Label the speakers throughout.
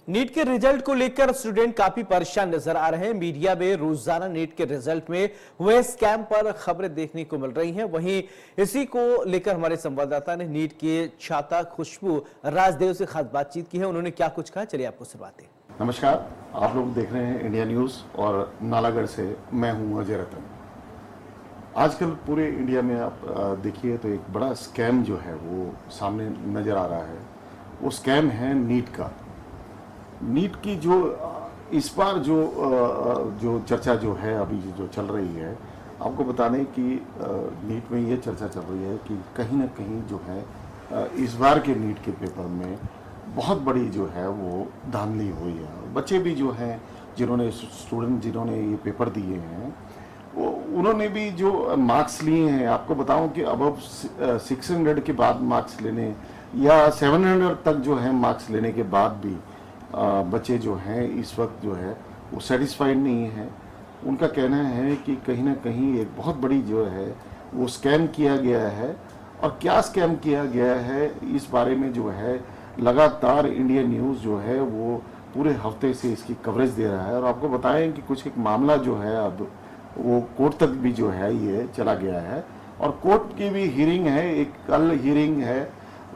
Speaker 1: NEET के result को लेकर स्टूडेंट काफी परेशान नजर आ रहे हैं। मीडिया में रोजाना नीट के रिजल्ट में हुए स्कैम पर खबरें देखने को मिल रही हैं। वहीं इसी को लेकर हमारे संवाददाता ने नीट के छात्रा खुशबू राजदेव से खास बातचीत की है। उन्होंने क्या कुछ कहा, चलिए आपको सुनवाते हैं।
Speaker 2: नमस्कार, आप लोग देख रहे हैं इंडिया न्यूज और नालागढ़ से मैं हूं अजय रतन। आजकल पूरे इंडिया में आप देखिए तो एक बड़ा स्कैम जो है वो सामने नजर आ रहा है। वो स्कैम है नीट का। नीट की जो इस बार जो चर्चा जो है अभी जो चल रही है, आपको बता दें कि नीट में ये चर्चा चल रही है कि कहीं ना कहीं जो है इस बार के नीट के पेपर में बहुत बड़ी जो है वो धांधली हुई है। बच्चे भी जो हैं जिन्होंने ये पेपर दिए हैं वो उन्होंने भी जो मार्क्स लिए हैं, आपको बताऊं कि अब 600 के बाद मार्क्स लेने या 700 तक जो है मार्क्स लेने के बाद भी बच्चे जो हैं इस वक्त जो है वो सेटिस्फाइड नहीं है। उनका कहना है कि कहीं ना कहीं एक बहुत बड़ी जो है वो स्कैम किया गया है। और क्या स्कैम किया गया है इस बारे में जो है लगातार इंडिया न्यूज़ जो है वो पूरे हफ्ते से इसकी कवरेज दे रहा है। और आपको बताएं कि कुछ एक मामला जो है अब वो कोर्ट तक भी जो है ये चला गया है और कोर्ट की भी हियरिंग है। एक कल हियरिंग है,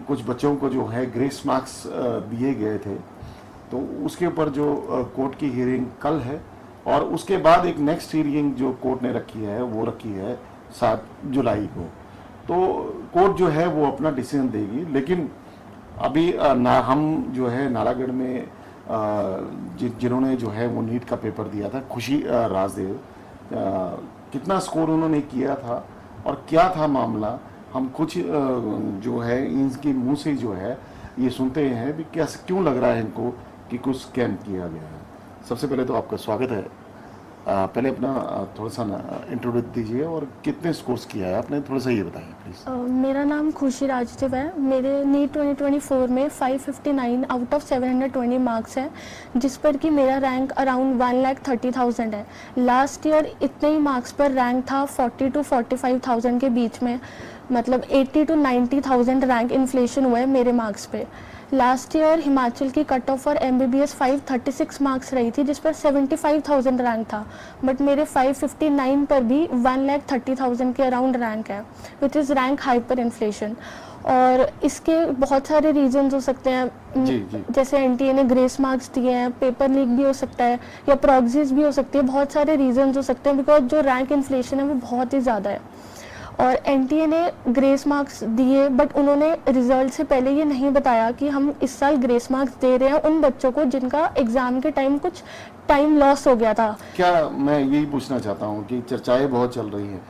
Speaker 2: कुछ बच्चों को जो है ग्रेस मार्क्स दिए गए थे, तो उसके ऊपर जो कोर्ट की हियरिंग कल है। और उसके बाद एक नेक्स्ट हियरिंग जो कोर्ट ने रखी है वो रखी है 7 जुलाई को। तो कोर्ट जो है वो अपना डिसीजन देगी। लेकिन अभी हम जो है नालागढ़ में जिन्होंने जो है वो नीट का पेपर दिया था, खुशी राजदेव, कितना स्कोर उन्होंने किया था और क्या था मामला, हम कुछ जो है इनके मुंह से जो है ये सुनते हैं भी कैसे क्यों लग रहा है इनको कि कुछ स्कैम किया गया है। सबसे पहले तो आपका स्वागत है। पहले अपना थोड़ा सा इंट्रोड्यूस दीजिए और कितने स्कोर्स किया है आपने, थोड़ा सा ये बताइए प्लीज़।
Speaker 3: मेरा नाम खुशी राजदेव है। मेरे नीट 2024 में 559 आउट ऑफ 720 मार्क्स है, जिस पर कि मेरा रैंक अराउंड 1,30,000 है। लास्ट ईयर इतने ही मार्क्स पर रैंक था 40 to 45,000 के बीच में, मतलब 80 to 90,000 रैंक इन्फ्लेशन हुआ है मेरे मार्क्स पे। लास्ट ईयर हिमाचल की cut off for MBBS 536 marks रही थी, जिस पर 75,000 रैंक था, बट मेरे 559 पर भी 1,30,000 के अराउंड रैंक है, which is rank hyper inflation. और इसके बहुत सारे रीजंस हो सकते हैं, जैसे NTA ने ग्रेस मार्क्स दिए हैं, पेपर लीक भी हो सकता है या प्रॉक्सीज भी हो सकती है। बहुत सारे रीजंस हो सकते हैं बिकॉज जो रैंक इन्फ्लेशन है वो बहुत ही ज़्यादा है। और NTA ने ग्रेस मार्क्स दिए, बट उन्होंने रिजल्ट से पहले ये नहीं बताया कि हम इस साल ग्रेस मार्क्स दे रहे हैं उन बच्चों को जिनका एग्जाम के टाइम कुछ टाइम लॉस हो गया था।
Speaker 2: क्या मैं यही पूछना चाहता हूँ कि चर्चाएं बहुत चल रही हैं,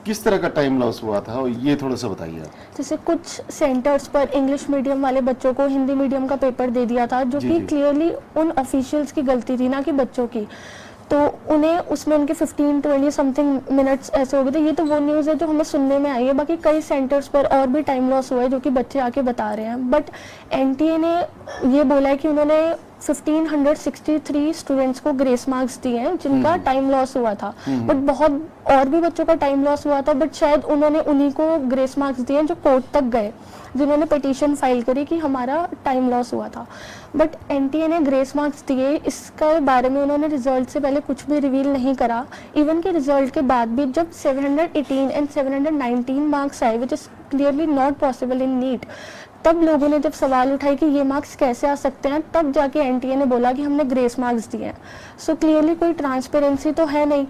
Speaker 2: किस तरह का टाइम लॉस हुआ था और ये थोड़ा सा बताइए।
Speaker 3: जैसे कुछ सेंटर्स पर इंग्लिश मीडियम वाले बच्चों को हिंदी मीडियम का पेपर दे दिया था, जो कि क्लियरली उन ऑफिशियल्स की गलती थी, ना कि बच्चों की। तो उन्हें उसमें उनके 15-20 समथिंग मिनट्स ऐसे हो गए थे। ये तो वो न्यूज़ है जो हमें सुनने में आई है। बाकी कई सेंटर्स पर और भी टाइम लॉस हुआ है, जो कि बच्चे आके बता रहे हैं। बट NTA ने ये बोला है कि उन्होंने 1563 स्टूडेंट्स को ग्रेस मार्क्स दिए हैं जिनका टाइम लॉस हुआ था, बट बहुत और भी बच्चों का टाइम लॉस हुआ था, बट शायद उन्होंने उन्हीं को ग्रेस मार्क्स दिए जो कोर्ट तक गए, जिन्होंने पिटीशन फाइल करी कि हमारा टाइम लॉस हुआ था। बट NTA ने ग्रेस मार्क्स दिए, इसके बारे में उन्होंने रिजल्ट से पहले कुछ भी रिवील नहीं करा। इवन के रिजल्ट के बाद भी जब 718 एंड 719 मार्क्स आए, which is clearly not possible in NEET, तब लोगों ने जब सवाल उठाए कि ये मार्क्स कैसे आ सकते हैं, तब जाके NTA ने बोला कि हमने ग्रेस मार्क्स दिए हैं। सो क्लियरली कोई ट्रांसपेरेंसी तो है नहीं।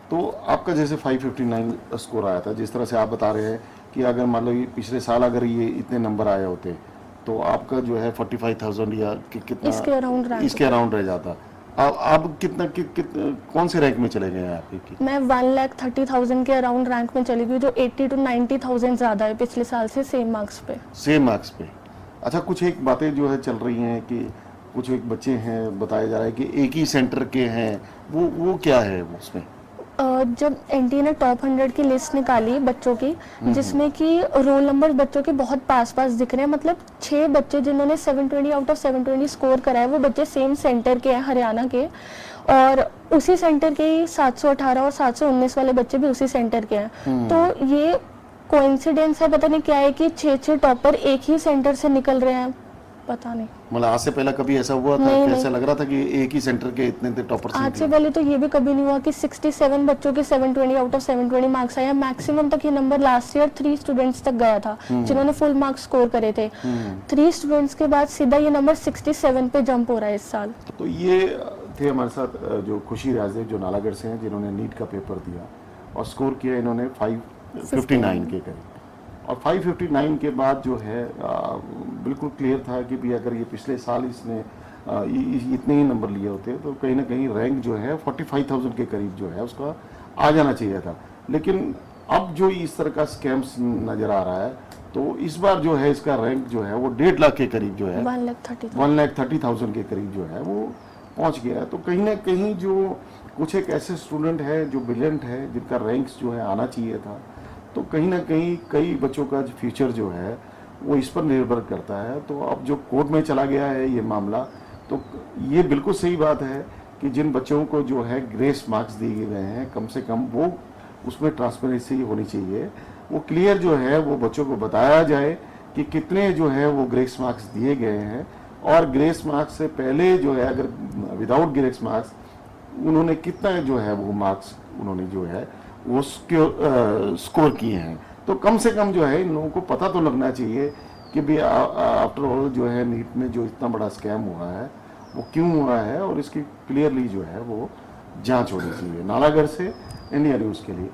Speaker 2: तो आपका जैसे 559 स्कोर आया था, जिस तरह से आप बता रहे हैं कि अगर मान लो पिछले साल अगर ये इतने नंबर आए होते तो आपका जो है 45,000 या कितना इसके अराउंड रह जाता। आप कितना कौन से रैंक में चले गए हैं आपकी?
Speaker 3: मैं 1,30,000 के अराउंड रैंक में चली गई, जो 80 to 90,000 ज़्यादा है पिछले साल से सेम मार्क्स पे।
Speaker 2: अच्छा, कुछ एक बातें जो है चल रही हैं कि कुछ एक बच्चे हैं, बताया जा रहा है कि एक ही सेंटर के हैं, वो क्या है उसमें?
Speaker 3: जब NTA ने टॉप 100 की लिस्ट निकाली बच्चों की, जिसमें कि रोल नंबर बच्चों के बहुत पास दिख रहे हैं, मतलब 6 बच्चे जिन्होंने 720 आउट ऑफ 720 स्कोर करा है, वो बच्चे सेम सेंटर के हैं, हरियाणा के, और उसी सेंटर के ही 718 और 719 वाले बच्चे भी उसी सेंटर के हैं। तो ये कोइंसिडेंस है, पता नहीं क्या है कि 6 टॉपर एक ही सेंटर से निकल रहे हैं। पता नहीं।
Speaker 2: मतलब आज से पहले कभी ऐसा हुआ था
Speaker 3: नहीं,
Speaker 2: कि
Speaker 3: नहीं।
Speaker 2: ऐसा लग रहा था कि एक ही सेंटर के इतने टॉपर्स
Speaker 3: आज से पहले तो ये भी कभी नहीं हुआ कि 67 बच्चों के 720 आउट ऑफ 720 मार्क्स आया। मैक्सिमम तक ये नंबर लास्ट ईयर 3 स्टूडेंट्स तक गया था जिन्होंने फुल मार्क्स स्कोर करे थे। 3 स्टूडेंट्स के बाद सीधा ये नंबर 67 पे जंप हो रहा है इस साल।
Speaker 2: तो ये थे हमारे साथ जो खुशी राजदेव जो नालागढ़ से हैं, जिन्होंने नीट का पेपर दिया और स्कोर किया इन्होंने 559 के करीब। और 559 के बाद जो है बिल्कुल क्लियर था कि भी अगर ये पिछले साल इसने इतने ही नंबर लिए होते तो कहीं ना कहीं रैंक जो है 45,000 के करीब जो है उसका आ जाना चाहिए था। लेकिन अब जो इस तरह का स्कैम्स नज़र आ रहा है तो इस बार जो है इसका रैंक जो है वो 1.5 लाख के करीब जो है 1,30,000 के करीब जो है वो पहुंच गया। तो कहीं ना कहीं जो कुछ एक ऐसे स्टूडेंट है जो ब्रिलियंट है जिनका रैंक्स जो है आना चाहिए था, तो कहीं ना कहीं कई बच्चों का फ्यूचर जो है वो इस पर निर्भर करता है। तो अब जो कोर्ट में चला गया है ये मामला, तो ये बिल्कुल सही बात है कि जिन बच्चों को जो है ग्रेस मार्क्स दिए गए हैं कम से कम वो उसमें ट्रांसपेरेंसी होनी चाहिए, वो क्लियर जो है वो बच्चों को बताया जाए कि कितने जो है वो ग्रेस मार्क्स दिए गए हैं और ग्रेस मार्क्स से पहले जो है अगर विदाउट ग्रेस मार्क्स उन्होंने कितना जो है वो मार्क्स उन्होंने जो है वो स्कोर किए हैं। तो कम से कम जो है इन लोगों को पता तो लगना चाहिए कि भी आफ्टर ऑल जो है नीट में जो इतना बड़ा स्कैम हुआ है वो क्यों हुआ है और इसकी क्लियरली जो है वो जांच होनी चाहिए। नालागढ़ से इंडिया न्यूज़ के लिए